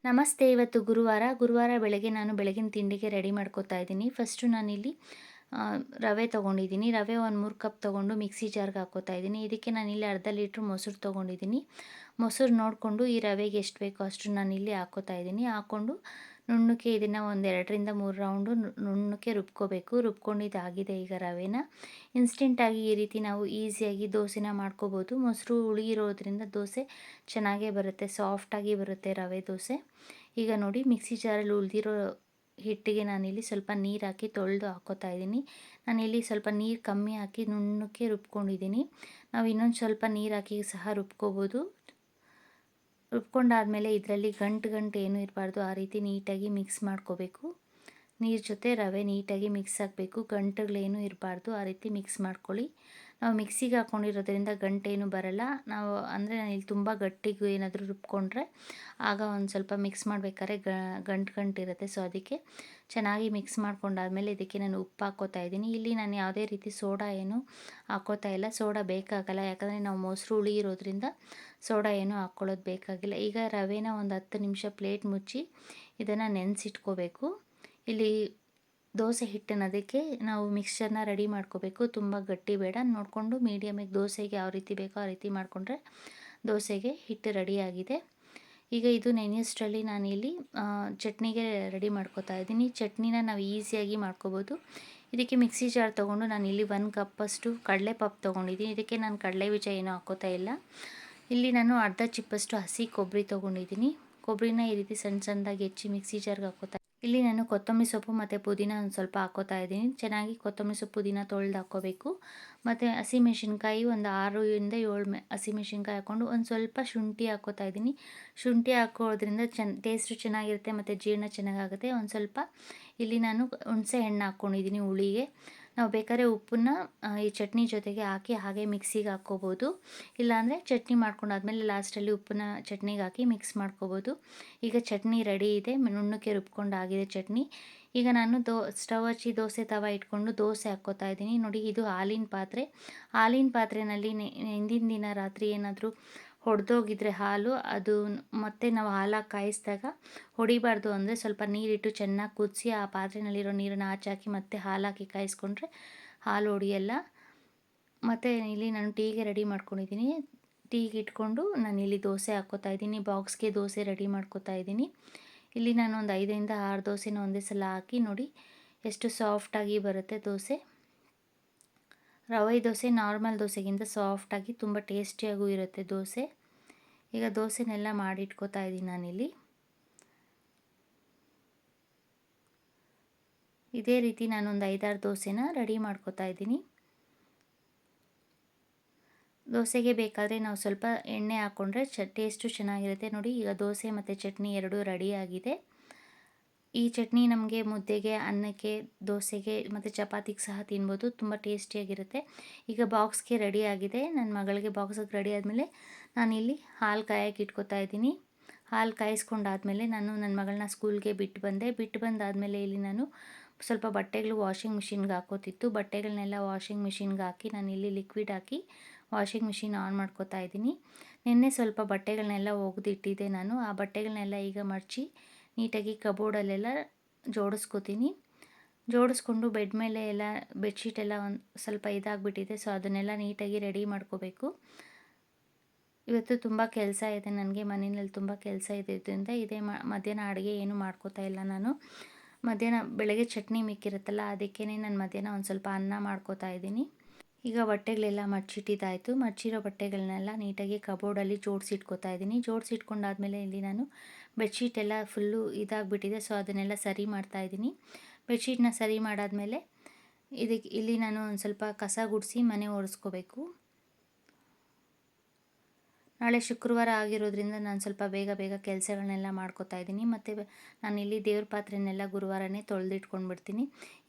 ನಮಸ್ತೆ. ಇವತ್ತು ಗುರುವಾರ ಬೆಳಗ್ಗೆ ನಾನು ಬೆಳಗಿನ ತಿಂಡಿಗೆ ರೆಡಿ ಮಾಡ್ಕೊತಾ ಇದ್ದೀನಿ. ಫಸ್ಟು ನಾನಿಲ್ಲಿ ರವೆ ತೊಗೊಂಡಿದ್ದೀನಿ. ರವೆ ಒಂದು 3 ಕಪ್ ತೊಗೊಂಡು ಮಿಕ್ಸಿ ಜಾರ್ಗೆ ಹಾಕ್ಕೋತಾ ಇದ್ದೀನಿ. ಇದಕ್ಕೆ ನಾನಿಲ್ಲಿ ಅರ್ಧ ಲೀಟ್ರ್ ಮೊಸರು ತೊಗೊಂಡಿದ್ದೀನಿ. ಮೊಸರು ನೋಡಿಕೊಂಡು ಈ ರವೆಗೆ ಎಷ್ಟು ಬೇಕೋ ಅಷ್ಟು ನಾನಿಲ್ಲಿ ಹಾಕ್ಕೋತಾ ಇದ್ದೀನಿ. ಹಾಕ್ಕೊಂಡು ನುಣ್ಣಕ್ಕೆ ಇದನ್ನು ಒಂದು 2ರಿಂದ 3 ರೌಂಡು ನುಣ್ಣಕ್ಕೆ ರುಬ್ಕೋಬೇಕು. ರುಬ್ಕೊಂಡಿದ್ದಾಗಿದೆ ಈಗ ರವೆನ. ಇನ್ಸ್ಟೆಂಟಾಗಿ ಈ ರೀತಿ ನಾವು ಈಸಿಯಾಗಿ ದೋಸೆನ ಮಾಡ್ಕೋಬೋದು. ಮೊಸರು ಹುಳಿ ಇರೋದ್ರಿಂದ ದೋಸೆ ಚೆನ್ನಾಗೇ ಬರುತ್ತೆ, ಸಾಫ್ಟಾಗಿ ಬರುತ್ತೆ ರವೆ ದೋಸೆ. ಈಗ ನೋಡಿ ಮಿಕ್ಸಿ ಜಾರಲ್ಲಿ ಉಳಿದಿರೋ ಹಿಟ್ಟಿಗೆ ನಾನಿಲ್ಲಿ ಸ್ವಲ್ಪ ನೀರು ಹಾಕಿ ತೊಳೆದು ಹಾಕ್ಕೋತಾ ಇದ್ದೀನಿ. ನಾನಿಲ್ಲಿ ಸ್ವಲ್ಪ ನೀರು ಕಮ್ಮಿ ಹಾಕಿ ನುಣ್ಣಕ್ಕೆ ರುಬ್ಕೊಂಡಿದ್ದೀನಿ. ನಾವು ಇನ್ನೊಂದು ಸ್ವಲ್ಪ ನೀರು ಹಾಕಿ ಸಹ ರುಬ್ಕೋಬೋದು. ರುಬ್ಕೊಂಡಾದಮೇಲೆ ಇದರಲ್ಲಿ ಗಂಟು ಏನೂ ಇರಬಾರ್ದು, ಆ ರೀತಿ ನೀಟಾಗಿ ಮಿಕ್ಸ್ ಮಾಡ್ಕೋಬೇಕು. ನೀರು ಜೊತೆ ರವೆ ನೀಟಾಗಿ ಮಿಕ್ಸ್ ಆಗಬೇಕು, ಗಂಟುಗಳೇನೂ ಇರಬಾರ್ದು, ಆ ರೀತಿ ಮಿಕ್ಸ್ ಮಾಡ್ಕೊಳ್ಳಿ. ನಾವು ಮಿಕ್ಸಿಗೆ ಹಾಕ್ಕೊಂಡಿರೋದ್ರಿಂದ ಗಂಟೇನು ಬರಲ್ಲ. ನಾವು ಅಂದರೆ ನಾನಿಲ್ಲಿ ತುಂಬ ಗಟ್ಟಿಗೂ ಏನಾದರೂ ರುಬ್ಕೊಂಡ್ರೆ ಆಗ ಒಂದು ಸ್ವಲ್ಪ ಮಿಕ್ಸ್ ಮಾಡಬೇಕಾದ್ರೆ ಗಂಟಿರುತ್ತೆ. ಸೊ ಅದಕ್ಕೆ ಚೆನ್ನಾಗಿ ಮಿಕ್ಸ್ ಮಾಡ್ಕೊಂಡಾದ್ಮೇಲೆ ಇದಕ್ಕೆ ನಾನು ಉಪ್ಪು ಹಾಕ್ಕೋತಾ ಇದ್ದೀನಿ. ಇಲ್ಲಿ ನಾನು ಯಾವುದೇ ರೀತಿ ಸೋಡಾ ಏನು ಹಾಕ್ಕೋತಾ ಇಲ್ಲ. ಸೋಡಾ ಬೇಕಾಗಲ್ಲ, ಯಾಕಂದರೆ ನಾವು ಮೊಸರು ಹುಳಿ ಇರೋದ್ರಿಂದ ಸೋಡಾ ಏನೂ ಹಾಕ್ಕೊಳ್ಳೋದು ಬೇಕಾಗಿಲ್ಲ. ಈಗ ರವೆನ ಒಂದು 10 ನಿಮಿಷ ಪ್ಲೇಟ್ ಮುಚ್ಚಿ ಇದನ್ನು ನೆನೆಸಿಟ್ಕೋಬೇಕು. ಇಲ್ಲಿ ದೋಸೆ ಹಿಟ್ಟನ್ನು ಅದಕ್ಕೆ ನಾವು ಮಿಕ್ಸ್ಚರ್ನ ರೆಡಿ ಮಾಡ್ಕೋಬೇಕು. ತುಂಬ ಗಟ್ಟಿ ಬೇಡ, ನೋಡಿಕೊಂಡು ಮೀಡಿಯಮಿಗೆ ದೋಸೆಗೆ ಯಾವ ರೀತಿ ಬೇಕೋ ಆ ರೀತಿ ಮಾಡಿಕೊಂಡ್ರೆ ದೋಸೆಗೆ ಹಿಟ್ಟು ರೆಡಿಯಾಗಿದೆ. ಈಗ ಇದು ನೆನೆಯಷ್ಟರಲ್ಲಿ ನಾನಿಲ್ಲಿ ಚಟ್ನಿಗೆ ರೆಡಿ ಮಾಡ್ಕೋತಾ ಇದ್ದೀನಿ. ಚಟ್ನಿನ ನಾವು ಈಸಿಯಾಗಿ ಮಾಡ್ಕೋಬೋದು. ಇದಕ್ಕೆ ಮಿಕ್ಸಿ ಜಾರ್ ತೊಗೊಂಡು ನಾನಿಲ್ಲಿ 1 ಕಪ್ಪಷ್ಟು ಕಡಲೆಪಪ್ಪು ತೊಗೊಂಡಿದ್ದೀನಿ. ಇದಕ್ಕೆ ನಾನು ಕಡಲೆ ಬೀಜ ಏನೂ ಹಾಕ್ಕೋತಾ ಇಲ್ಲ. ಇಲ್ಲಿ ನಾನು ಅರ್ಧ ಚಿಪ್ಪಷ್ಟು ಹಸಿ ಕೊಬ್ಬರಿ ತೊಗೊಂಡಿದ್ದೀನಿ. ಕೊಬ್ಬರಿನ ಈ ರೀತಿ ಸಣ್ಣದಾಗಿ ಹೆಚ್ಚಿ ಮಿಕ್ಸಿ ಜಾರ್ಗೆ ಹಾಕ್ಕೋತಾ ಇಲ್ಲಿ ನಾನು ಕೊತ್ತಂಬರಿ ಸೊಪ್ಪು ಮತ್ತು ಪುದೀನ ಒಂದು ಸ್ವಲ್ಪ ಹಾಕ್ಕೋತಾ ಇದ್ದೀನಿ. ಚೆನ್ನಾಗಿ ಕೊತ್ತಂಬರಿ ಸೊಪ್ಪು ಪುದೀನ ತೊಳೆದು ಹಾಕ್ಕೋಬೇಕು. ಮತ್ತು ಹಸಿಮೆಣ್ಸಿನ್ಕಾಯಿ ಒಂದು 6ರಿಂದ 7 ಹಸಿಮೆಣ್ಸಿನ್ಕಾಯಿ ಹಾಕ್ಕೊಂಡು ಒಂದು ಸ್ವಲ್ಪ ಶುಂಠಿ ಹಾಕ್ಕೋತಾ ಇದ್ದೀನಿ. ಶುಂಠಿ ಹಾಕೋದ್ರಿಂದ ಟೇಸ್ಟು ಚೆನ್ನಾಗಿರುತ್ತೆ ಮತ್ತು ಜೀರ್ಣ ಚೆನ್ನಾಗಾಗುತ್ತೆ. ಒಂದು ಸ್ವಲ್ಪ ಇಲ್ಲಿ ನಾನು ಹುಣಸೆ ಹಣ್ಣು ಹಾಕ್ಕೊಂಡಿದ್ದೀನಿ ಹುಳಿಗೆ. ನಾವು ಬೇಕಾದ್ರೆ ಉಪ್ಪನ್ನ ಈ ಚಟ್ನಿ ಜೊತೆಗೆ ಹಾಕಿ ಹಾಗೆ ಮಿಕ್ಸಿಗೆ ಹಾಕ್ಕೋಬೋದು. ಇಲ್ಲಾಂದರೆ ಚಟ್ನಿ ಮಾಡ್ಕೊಂಡಾದ್ಮೇಲೆ ಲಾಸ್ಟಲ್ಲಿ ಉಪ್ಪನ್ನ ಚಟ್ನಿಗೆ ಹಾಕಿ ಮಿಕ್ಸ್ ಮಾಡ್ಕೋಬೋದು. ಈಗ ಚಟ್ನಿ ರೆಡಿ ಇದೆ, ನುಣ್ಣಕ್ಕೆ ರುಬ್ಕೊಂಡಾಗಿದೆ ಚಟ್ನಿ. ಈಗ ನಾನು ಸ್ಟವ್ ಹಚ್ಚಿ ದೋಸೆ ತವ ಇಟ್ಕೊಂಡು ದೋಸೆ ಹಾಕ್ಕೋತಾ ಇದ್ದೀನಿ. ನೋಡಿ ಇದು ಹಾಲಿನ ಪಾತ್ರೆ. ಹಾಲಿನ ಪಾತ್ರೆಯಲ್ಲಿ ಹಿಂದಿನ ದಿನ ರಾತ್ರಿ ಏನಾದರೂ ಒಡೆದೋಗಿದ್ರೆ ಹಾಲು, ಅದು ಮತ್ತೆ ನಾವು ಹಾಲಾಗಿ ಕಾಯಿಸಿದಾಗ ಹೊಡಿಬಾರ್ದು ಅಂದರೆ ಸ್ವಲ್ಪ ನೀರಿಟ್ಟು ಚೆನ್ನಾಗಿ ಕುದಿಸಿ ಆ ಪಾತ್ರೆಯಲ್ಲಿರೋ ನೀರನ್ನು ಆಚಾಕಿ ಮತ್ತೆ ಹಾಲಾಕಿ ಕಾಯಿಸ್ಕೊಂಡ್ರೆ ಹಾಲು ಹೊಡಿಯಲ್ಲ. ಮತ್ತು ಇಲ್ಲಿ ನಾನು ಟೀಗೆ ರೆಡಿ ಮಾಡ್ಕೊಂಡಿದ್ದೀನಿ. ಟೀಗೆ ಇಟ್ಕೊಂಡು ನಾನಿಲ್ಲಿ ದೋಸೆ ಹಾಕ್ಕೋತಾ ಇದ್ದೀನಿ. ಬಾಕ್ಸ್ಗೆ ದೋಸೆ ರೆಡಿ ಮಾಡ್ಕೋತಾ ಇದ್ದೀನಿ. ಇಲ್ಲಿ ನಾನು ಒಂದು 5ರಿಂದ 6 ದೋಸೆನ ಒಂದೇ ಸಲ ಹಾಕಿ ನೋಡಿ ಎಷ್ಟು ಸಾಫ್ಟಾಗಿ ಬರುತ್ತೆ ದೋಸೆ. ರವೆ ದೋಸೆ ನಾರ್ಮಲ್ ದೋಸೆಗಿಂತ ಸಾಫ್ಟಾಗಿ ತುಂಬ ಟೇಸ್ಟಿಯಾಗೂ ಇರುತ್ತೆ ದೋಸೆ. ಈಗ ದೋಸೆನೆಲ್ಲ ಮಾಡಿಟ್ಕೋತಾ ಇದ್ದೀನಿ ನಾನಿಲ್ಲಿ. ಇದೇ ರೀತಿ ನಾನೊಂದು 5-6 ದೋಸೆನ ರೆಡಿ ಮಾಡ್ಕೋತಾ ಇದ್ದೀನಿ. ದೋಸೆಗೆ ಬೇಕಾದರೆ ನಾವು ಸ್ವಲ್ಪ ಎಣ್ಣೆ ಹಾಕ್ಕೊಂಡ್ರೆ ಟೇಸ್ಟು ಚೆನ್ನಾಗಿರುತ್ತೆ. ನೋಡಿ ಈಗ ದೋಸೆ ಮತ್ತು ಚಟ್ನಿ ಎರಡೂ ರೆಡಿಯಾಗಿದೆ. ಈ ಚಟ್ನಿ ನಮಗೆ ಮುದ್ದೆಗೆ, ಅನ್ನಕ್ಕೆ, ದೋಸೆಗೆ ಮತ್ತು ಚಪಾತಿಗೆ ಸಹ ತಿನ್ಬೋದು. ತುಂಬ ಟೇಸ್ಟಿಯಾಗಿರುತ್ತೆ. ಈಗ ಬಾಕ್ಸ್ಗೆ ರೆಡಿಯಾಗಿದೆ. ನನ್ನ ಮಗಳಿಗೆ ಬಾಕ್ಸಿಗೆ ರೆಡಿ ಆದಮೇಲೆ ನಾನಿಲ್ಲಿ ಹಾಲು ಕಾಯಕ್ಕೆ ಇಟ್ಕೋತಾ ಇದ್ದೀನಿ. ಹಾಲು ಕಾಯಿಸ್ಕೊಂಡಾದ್ಮೇಲೆ ನಾನು ನನ್ನ ಮಗಳನ್ನ ಸ್ಕೂಲ್ಗೆ ಬಿಟ್ಟು ಬಂದಾದಮೇಲೆ ಇಲ್ಲಿ ನಾನು ಸ್ವಲ್ಪ ಬಟ್ಟೆಗಳು ವಾಷಿಂಗ್ ಮಿಷಿನ್ಗೆ ಹಾಕೋತಿತ್ತು. ಬಟ್ಟೆಗಳನ್ನೆಲ್ಲ ವಾಷಿಂಗ್ ಮಿಷಿನ್ಗೆ ಹಾಕಿ ನಾನಿಲ್ಲಿ liquid hockey washing machine on ಮಾಡ್ಕೋತಾ ಇದ್ದೀನಿ. ನಿನ್ನೆ ಸ್ವಲ್ಪ ಬಟ್ಟೆಗಳನ್ನೆಲ್ಲ ಒಗೆದಿಟ್ಟಿದ್ದೆ ನಾನು. ಆ ಬಟ್ಟೆಗಳನ್ನೆಲ್ಲ ಈಗ ಮಡಚಿ ನೀಟಾಗಿ ಕಬೋರ್ಡಲ್ಲೆಲ್ಲ ಜೋಡಿಸ್ಕೋತೀನಿ. ಜೋಡಿಸ್ಕೊಂಡು ಬೆಡ್ ಮೇಲೆ ಎಲ್ಲ ಬೆಡ್ಶೀಟೆಲ್ಲ ಒಂದು ಸ್ವಲ್ಪ ಇದಾಗಿಬಿಟ್ಟಿದೆ. ಸೊ ಅದನ್ನೆಲ್ಲ ನೀಟಾಗಿ ರೆಡಿ ಮಾಡ್ಕೋಬೇಕು. ಇವತ್ತು ತುಂಬ ಕೆಲಸ ಇದೆ ನನಗೆ, ಮನೆಯಲ್ಲಿ ತುಂಬ ಕೆಲಸ ಇದ್ದಿದ್ದರಿಂದ ಮಧ್ಯಾಹ್ನ ಅಡುಗೆ ಏನು ಮಾಡ್ಕೋತಾ ಇಲ್ಲ ನಾನು. ಮಧ್ಯಾಹ್ನ ಬೆಳಗ್ಗೆ ಚಟ್ನಿ ಮಿಕ್ಕಿರುತ್ತಲ್ಲ, ಅದಕ್ಕೇ ನಾನು ಮಧ್ಯಾಹ್ನ ಒಂದು ಸ್ವಲ್ಪ ಅನ್ನ ಮಾಡ್ಕೋತಾ ಇದ್ದೀನಿ. ಈಗ ಬಟ್ಟೆಗಳೆಲ್ಲ ಮಡಚಿಟ್ಟಿದ್ದಾಯಿತು. ಮಡಚಿರೋ ಬಟ್ಟೆಗಳನ್ನೆಲ್ಲ ನೀಟಾಗಿ ಕಬೋರ್ಡಲ್ಲಿ ಜೋಡಿಸಿಟ್ಕೋತಾ ಇದ್ದೀನಿ. ಜೋಡಿಸಿಟ್ಕೊಂಡಾದ್ಮೇಲೆ ಇಲ್ಲಿ ನಾನು ಬೆಡ್ಶೀಟ್ ಎಲ್ಲ ಫುಲ್ಲು ಇದಾಗಿಬಿಟ್ಟಿದೆ. ಸೊ ಅದನ್ನೆಲ್ಲ ಸರಿ ಮಾಡ್ತಾ ಇದ್ದೀನಿ. ಬೆಡ್ಶೀಟ್ನ ಸರಿ ಮಾಡಾದಮೇಲೆ ಇಲ್ಲಿ ನಾನು ಒಂದು ಸ್ವಲ್ಪ ಕಸ ಗುಡಿಸಿ ಮನೆ ಒರೆಸ್ಕೋಬೇಕು. ನಾಳೆ ಶುಕ್ರವಾರ ಆಗಿರೋದ್ರಿಂದ ನಾನು ಸ್ವಲ್ಪ ಬೇಗ ಕೆಲಸಗಳನ್ನೆಲ್ಲ ಮಾಡ್ಕೋತಾ ಇದ್ದೀನಿ. ಮತ್ತು ನಾನಿಲ್ಲಿ ದೇವ್ರ ಪಾತ್ರೆನೆಲ್ಲ ಗುರುವಾರನೇ ತೊಳೆದಿಟ್ಕೊಂಡ್ಬಿಡ್ತೀನಿ.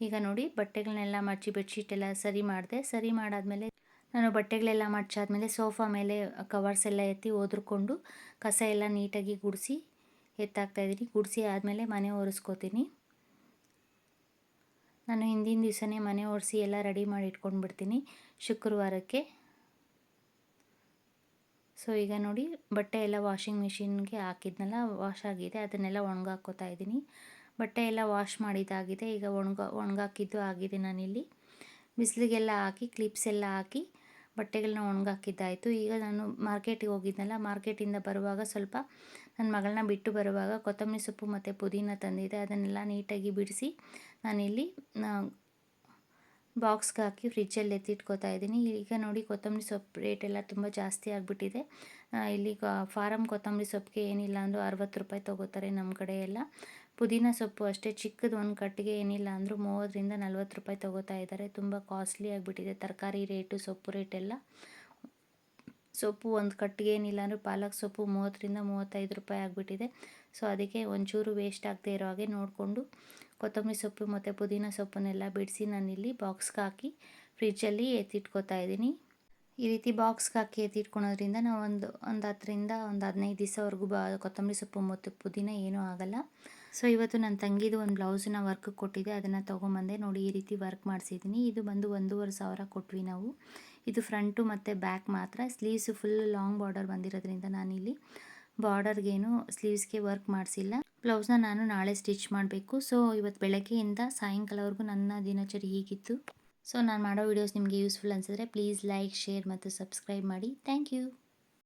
ಈಗ ನೋಡಿ ಬಟ್ಟೆಗಳನ್ನೆಲ್ಲ ಮಡಚಿ ಬೆಡ್ಶೀಟೆಲ್ಲ ಸರಿ ಮಾಡಿದೆ. ಸರಿ ಮಾಡಾದಮೇಲೆ ನಾನು ಬಟ್ಟೆಗಳೆಲ್ಲ ಮಡಚಾದ್ಮೇಲೆ ಸೋಫಾ ಮೇಲೆ ಕವರ್ಸ್ ಎಲ್ಲ ಎತ್ತಿ ಒದ್ರಿಕೊಂಡು ಕಸ ಎಲ್ಲ ನೀಟಾಗಿ ಗುಡಿಸಿ ಎತ್ತಾಕ್ತಾಯಿದ್ದೀನಿ. ಗುಡಿಸಿ ಆದಮೇಲೆ ಮನೆ ಒರೆಸ್ಕೋತೀನಿ. ನಾನು ಹಿಂದಿನ ದಿವಸನೇ ಮನೆ ಒರೆಸಿ ಎಲ್ಲ ರೆಡಿ ಮಾಡಿ ಇಟ್ಕೊಂಡ್ಬಿಡ್ತೀನಿ ಶುಕ್ರವಾರಕ್ಕೆ. ಸೊ ಈಗ ನೋಡಿ ಬಟ್ಟೆ ಎಲ್ಲ ವಾಷಿಂಗ್ ಮಿಷಿನ್ಗೆ ಹಾಕಿದ್ನಲ್ಲ, ವಾಶ್ ಆಗಿದೆ, ಅದನ್ನೆಲ್ಲ ಒಣಗಾಕೋತಾ ಇದ್ದೀನಿ. ಬಟ್ಟೆ ಎಲ್ಲ ವಾಶ್ ಮಾಡಿದ್ದಾಗಿದೆ. ಈಗ ಒಣಗಾಕಿದ್ದು ಆಗಿದೆ. ನಾನಿಲ್ಲಿ ಬಿಸಿಲಿಗೆಲ್ಲ ಹಾಕಿ ಕ್ಲಿಪ್ಸ್ ಎಲ್ಲ ಹಾಕಿ ಬಟ್ಟೆಗಳನ್ನ ಒಣಗಾಕಿದ್ದಾಯಿತು. ಈಗ ನಾನು ಮಾರ್ಕೆಟಿಗೆ ಹೋಗಿದ್ನಲ್ಲ, ಮಾರ್ಕೆಟಿಂದ ಬರುವಾಗ ಸ್ವಲ್ಪ ನನ್ನ ಮಗಳನ್ನ ಬಿಟ್ಟು ಬರುವಾಗ ಕೊತ್ತಂಬರಿ ಸೊಪ್ಪು ಮತ್ತು ಪುದೀನ ತಂದಿದ್ದೆ. ಅದನ್ನೆಲ್ಲ ನೀಟಾಗಿ ಬಿಡಿಸಿ ನಾನಿಲ್ಲಿ ಬಾಕ್ಸ್ಗೆ ಹಾಕಿ ಫ್ರಿಜ್ಜಲ್ಲಿ ಎತ್ತಿಟ್ಕೋತಾ ಇದ್ದೀನಿ. ಈಗ ನೋಡಿ ಕೊತ್ತಂಬರಿ ಸೊಪ್ಪು ರೇಟ್ ಎಲ್ಲ ತುಂಬ ಜಾಸ್ತಿ ಆಗಿಬಿಟ್ಟಿದೆ. ಇಲ್ಲಿ ಫಾರಮ್ ಕೊತ್ತಂಬರಿ ಸೊಪ್ಪಿಗೆ ಏನಿಲ್ಲ ಅಂದರೂ 60 ರೂಪಾಯಿ ತೊಗೋತಾರೆ ನಮ್ಮ ಕಡೆ ಎಲ್ಲ. ಪುದೀನ ಸೊಪ್ಪು ಅಷ್ಟೇ, ಚಿಕ್ಕದು ಒಂದು ಕಟ್ಟಿಗೆ ಏನಿಲ್ಲ ಅಂದರೂ 30ರಿಂದ 40 ರೂಪಾಯಿ ತೊಗೋತಾ ಇದ್ದಾರೆ. ತುಂಬ ಕಾಸ್ಟ್ಲಿ ಆಗಿಬಿಟ್ಟಿದೆ ತರಕಾರಿ ರೇಟು, ಸೊಪ್ಪು ರೇಟೆಲ್ಲ. ಸೊಪ್ಪು ಒಂದು ಕಟ್ಟಿಗೆ ಏನಿಲ್ಲ ಅಂದರೂ ಪಾಲಕ್ ಸೊಪ್ಪು 30ರಿಂದ 35 ರೂಪಾಯಿ ಆಗಿಬಿಟ್ಟಿದೆ. ಸೊ ಅದಕ್ಕೆ ಒಂಚೂರು ವೇಸ್ಟ್ ಆಗದೆ ಇರೋ ಹಾಗೆ ನೋಡಿಕೊಂಡು ಕೊತ್ತಂಬರಿ ಸೊಪ್ಪು ಮತ್ತು ಪುದೀನ ಸೊಪ್ಪನ್ನೆಲ್ಲ ಬಿಡಿಸಿ ನಾನಿಲ್ಲಿ ಬಾಕ್ಸ್ಗೆ ಹಾಕಿ ಫ್ರಿಜ್ಜಲ್ಲಿ ಎತ್ತಿಟ್ಕೋತಾ ಇದ್ದೀನಿ. ಈ ರೀತಿ ಬಾಕ್ಸ್ಗೆ ಹಾಕಿ ಎತ್ತಿಟ್ಕೊಳೋದ್ರಿಂದ ನಾವು ಒಂದು 10ರಿಂದ 15 ದಿವಸವರೆಗೂ ಕೊತ್ತಂಬರಿ ಸೊಪ್ಪು ಮತ್ತು ಪುದೀನ ಏನೂ ಆಗೋಲ್ಲ. ಸೊ ಇವತ್ತು ನನ್ನ ತಂಗಿದು ಒಂದು ಬ್ಲೌಸನ್ನ ವರ್ಕ್ ಕೊಟ್ಟಿದ್ದೆ, ಅದನ್ನು ತೊಗೊಂಬಂದೆ. ನೋಡಿ ಈ ರೀತಿ ವರ್ಕ್ ಮಾಡಿಸಿದ್ದೀನಿ. ಇದು ಬಂದು 1,500 ಕೊಟ್ವಿ ನಾವು. ಇದು ಫ್ರಂಟು ಮತ್ತು ಬ್ಯಾಕ್ ಮಾತ್ರ. ಸ್ಲೀವ್ಸು ಫುಲ್ ಲಾಂಗ್ ಬಾರ್ಡರ್ ಬಂದಿರೋದ್ರಿಂದ ನಾನಿಲ್ಲಿ ಬಾರ್ಡರ್ಗೇನು ಸ್ಲೀವ್ಸ್ಗೆ ವರ್ಕ್ ಮಾಡಿಸಿಲ್ಲ. ಬ್ಲೌಸ್ನ ನಾನು ನಾಳೆ ಸ್ಟಿಚ್ ಮಾಡಬೇಕು. ಸೊ ಇವತ್ತು ಬೆಳಗ್ಗೆಯಿಂದ ಸಾಯಂಕಾಲವರೆಗೂ ನನ್ನ ದಿನಚರಿ ಹೀಗಿತ್ತು. ಸೊ ನಾನು ಮಾಡೋ ವೀಡಿಯೋಸ್ ನಿಮಗೆ ಯೂಸ್ಫುಲ್ ಅನಿಸಿದ್ರೆ ಪ್ಲೀಸ್ ಲೈಕ್, ಶೇರ್ ಮತ್ತು ಸಬ್ಸ್ಕ್ರೈಬ್ ಮಾಡಿ. Thank you.